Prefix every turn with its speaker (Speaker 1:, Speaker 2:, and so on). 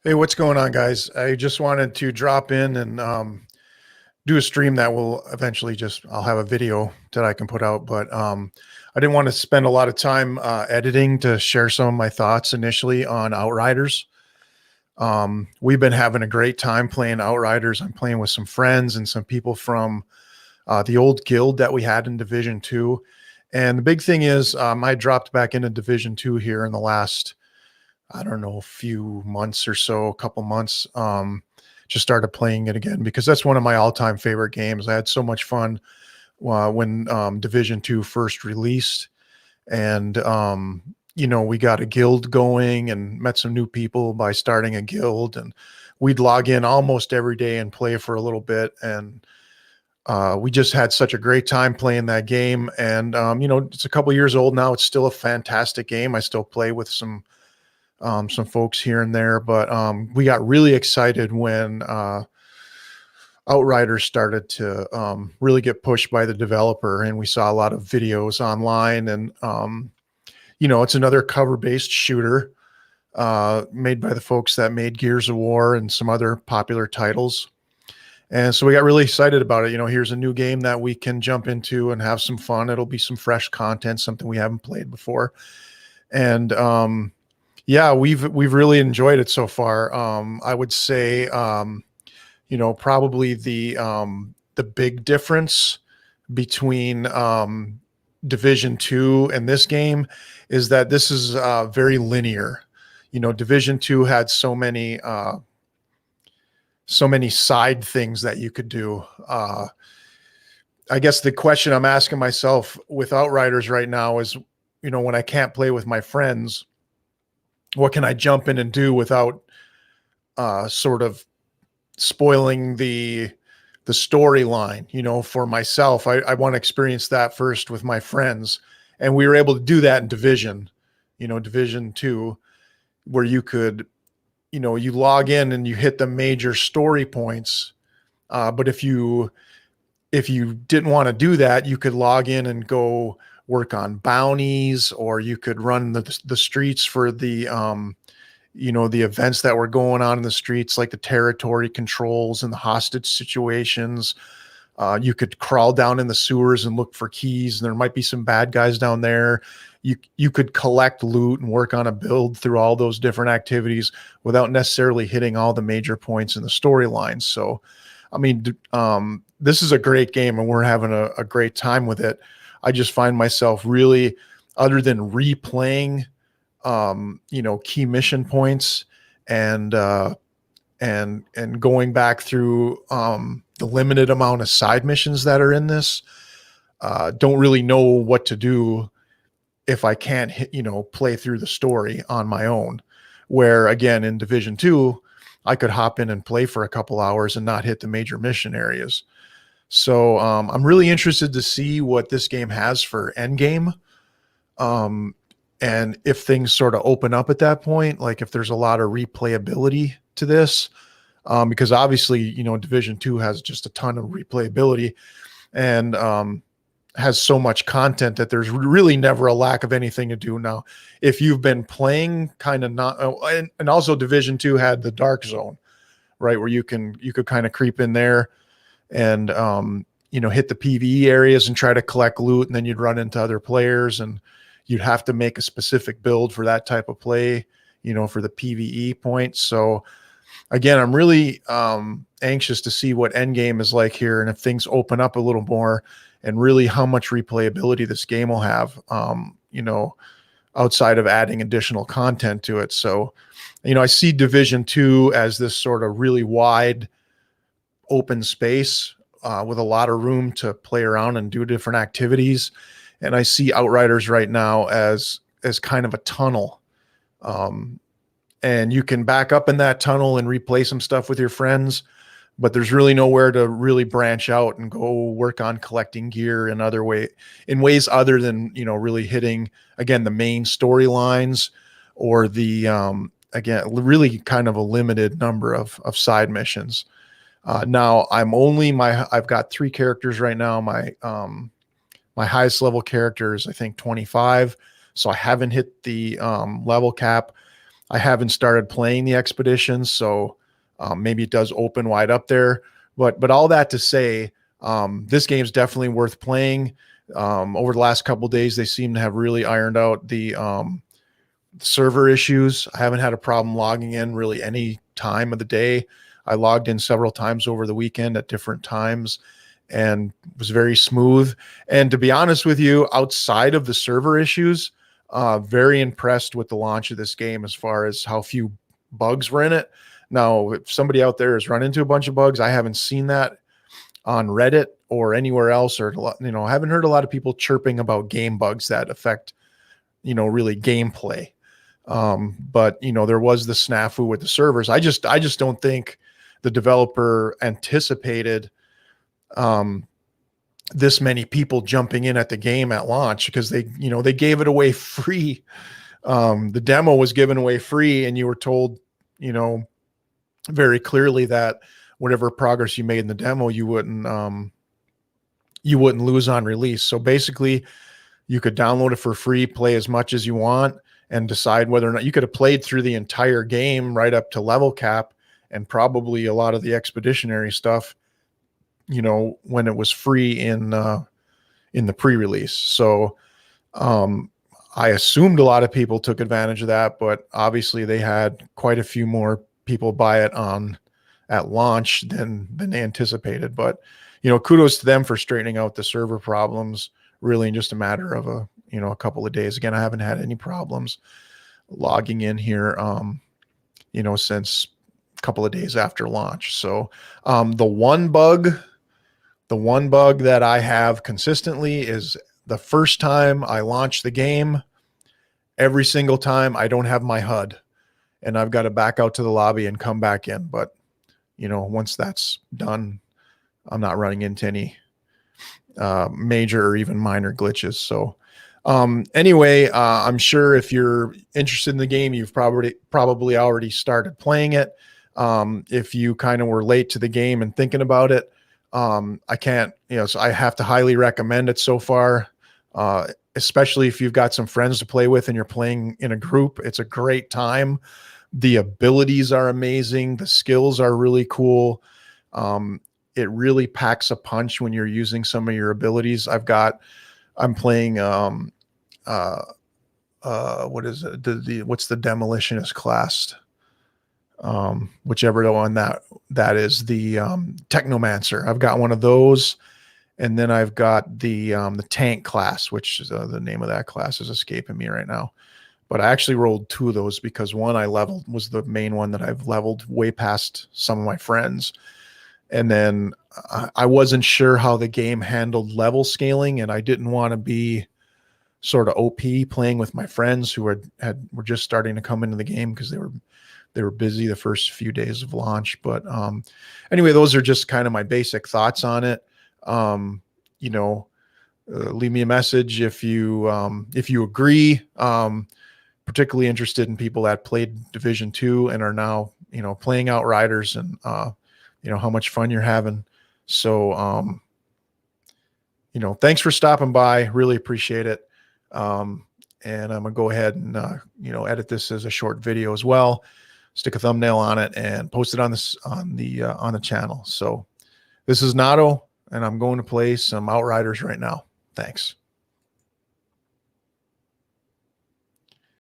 Speaker 1: Hey, what's going on, guys? I just wanted to drop in and do a stream that will eventually I'll have a video that I can put out, but I didn't want to spend a lot of time editing to share some of my thoughts initially on Outriders. We've been having a great time playing Outriders. I'm playing with some friends and some people from the old guild that we had in Division 2. And the big thing is I dropped back into Division 2 here in the last I don't know, a few months or so, a couple months, just started playing it again because that's one of my all-time favorite games. I had so much fun when Division 2 first released. And, we got a guild going and met some new people by starting a guild. And we'd log in almost every day and play for a little bit. And we just had such a great time playing that game. And, it's a couple years old now. It's still a fantastic game. I still play with some folks here and there, but we got really excited when Outriders started to really get pushed by the developer, and we saw a lot of videos online. And it's another cover-based shooter made by the folks that made Gears of War and some other popular titles. And so we got really excited about it. Here's a new game that we can jump into and have some fun. It'll be some fresh content, something we haven't played before. And yeah, we've really enjoyed it so far. I would say, probably the big difference between Division 2 and this game is that this is very linear. Division 2 had so many side things that you could do. I guess the question I'm asking myself with Outriders right now is, when I can't play with my friends, what can I jump in and do without sort of spoiling the storyline, for myself? I want to experience that first with my friends. And we were able to do that in Division 2, where you could, you log in and you hit the major story points. But if you didn't want to do that, you could log in and go work on bounties, or you could run the streets for the the events that were going on in the streets, like the territory controls and the hostage situations. You could crawl down in the sewers and look for keys, and there might be some bad guys down there. You could collect loot and work on a build through all those different activities without necessarily hitting all the major points in the storylines. So, I mean, this is a great game, and we're having a great time with it. I just find myself really, other than replaying, key mission points and going back through the limited amount of side missions that are in this, don't really know what to do if I can't play through the story on my own. Where again, in Division 2, I could hop in and play for a couple hours and not hit the major mission areas. So I'm really interested to see what this game has for endgame. And if things sort of open up at that point, like if there's a lot of replayability to this, because obviously, Division 2 has just a ton of replayability and has so much content that there's really never a lack of anything to do. Now, if you've been playing kind of not, and also Division 2 had the dark zone, right, where you could kind of creep in there and hit the PvE areas and try to collect loot, and then you'd run into other players and you'd have to make a specific build for that type of play, for the PvE points. So again, I'm really anxious to see what endgame is like here, and if things open up a little more, and really how much replayability this game will have, outside of adding additional content to it. So, I see Division 2 as this sort of really wide open space with a lot of room to play around and do different activities. And I see Outriders right now as kind of a tunnel. And you can back up in that tunnel and replay some stuff with your friends, but there's really nowhere to really branch out and go work on collecting gear in ways other than, really hitting, again, the main storylines or the, again, really kind of a limited number of side missions. Now I've got 3 characters right now. My highest level character is, I think, 25. So I haven't hit the level cap. I haven't started playing the expeditions, so maybe it does open wide up there. But all that to say, this game's definitely worth playing. Over the last couple of days, they seem to have really ironed out the server issues. I haven't had a problem logging in really any time of the day. I logged in several times over the weekend at different times and was very smooth. And to be honest with you, outside of the server issues, very impressed with the launch of this game as far as how few bugs were in it. Now, if somebody out there has run into a bunch of bugs, I haven't seen that on Reddit or anywhere else, or, I haven't heard a lot of people chirping about game bugs that affect, really gameplay. But there was the snafu with the servers. I just don't think the developer anticipated this many people jumping in at the game at launch, because they gave it away free. The demo was given away free, and you were told, very clearly that whatever progress you made in the demo, you wouldn't lose on release. So basically, you could download it for free, play as much as you want, and decide whether or not you could have played through the entire game right up to level cap, and probably a lot of the expeditionary stuff, when it was free in the pre-release. So I assumed a lot of people took advantage of that, but obviously they had quite a few more people buy it at launch than they anticipated. But kudos to them for straightening out the server problems really in just a matter of a couple of days. Again, I haven't had any problems logging in here since a couple of days after launch. So the one bug that I have consistently is the first time I launch the game, every single time I don't have my HUD, and I've got to back out to the lobby and come back in. But once that's done, I'm not running into any major or even minor glitches. So anyway, I'm sure if you're interested in the game, you've probably already started playing it. If you kind of were late to the game and thinking about it, I can't, so I have to highly recommend it so far, especially if you've got some friends to play with and you're playing in a group. It's a great time. The abilities are amazing. The skills are really cool. It really packs a punch when you're using some of your abilities. I'm playing, what is it? What's the demolitionist class? Whichever one that is, the Technomancer. I've got one of those, and then I've got the tank class, which is the name of that class is escaping me right now. But I actually rolled two of those because one I leveled was the main one that I've leveled way past some of my friends. And then I wasn't sure how the game handled level scaling, and I didn't want to be sort of OP playing with my friends who were just starting to come into the game because they were busy the first few days of launch. But anyway, those are just kind of my basic thoughts on it. Leave me a message if you agree. Particularly interested in people that played Division 2 and are now, playing Outriders, and how much fun you're having. So, thanks for stopping by. Really appreciate it. And I'm gonna go ahead and, edit this as a short video as well, stick a thumbnail on it and post it on the channel. So this is Nato, and I'm going to play some Outriders right now. Thanks.